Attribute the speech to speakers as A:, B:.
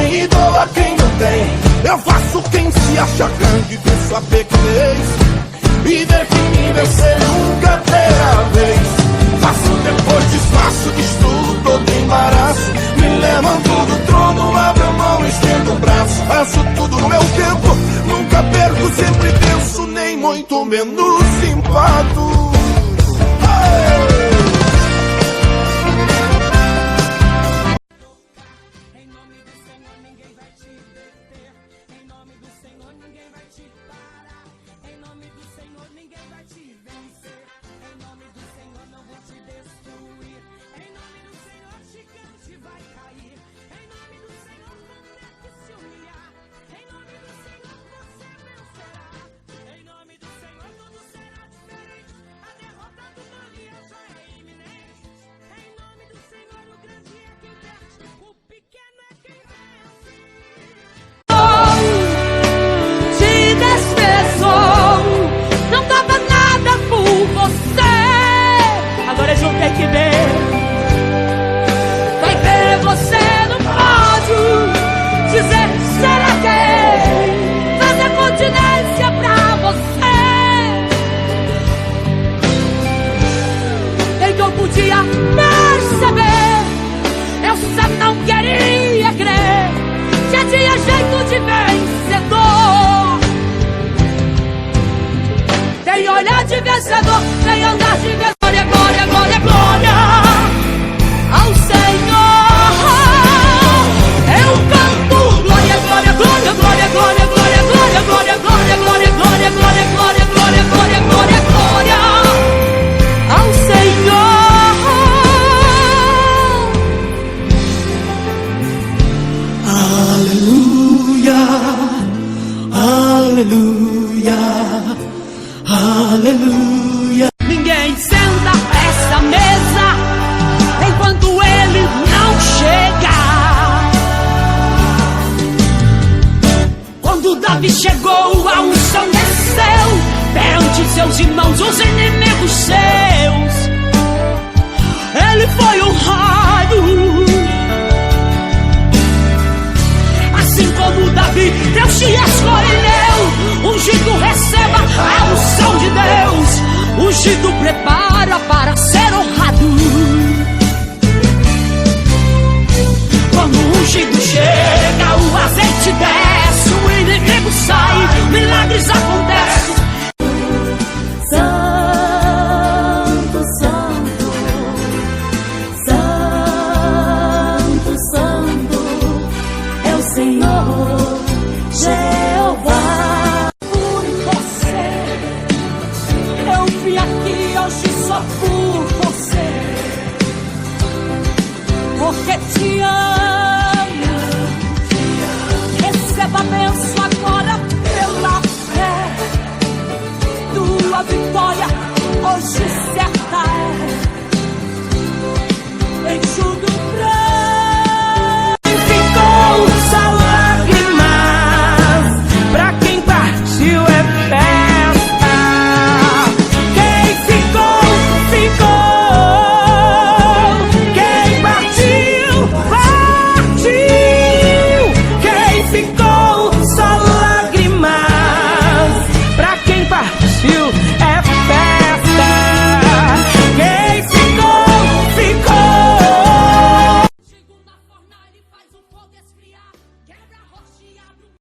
A: tem e dou a quem não tem. Eu faço quem se acha grande ver sua pequenez e ver que me vencer nunca terá vez. Faço depois desfaço, destruo todo embaraço. Me levanto do trono, abro a mão, estendo o braço. Faço tudo no meu tempo, nunca perco, sempre penso, nem muito menos empato.
B: Vem andar de glória, glória, glória, glória ao Senhor. Eu canto glória, glória, glória, glória, glória, glória, glória, glória, glória, glória, glória, glória, glória, glória, glória, glória, glória ao Senhor.
A: Aleluia, aleluia, aleluia.
B: Ninguém senta a essa mesa enquanto ele não chega. Quando Davi chegou, a unção desceu perante seus irmãos, os inimigos seus. Ele foi honrado, assim como Davi, Deus te escolheu. Ungido, receba a unção de Deus. Ungido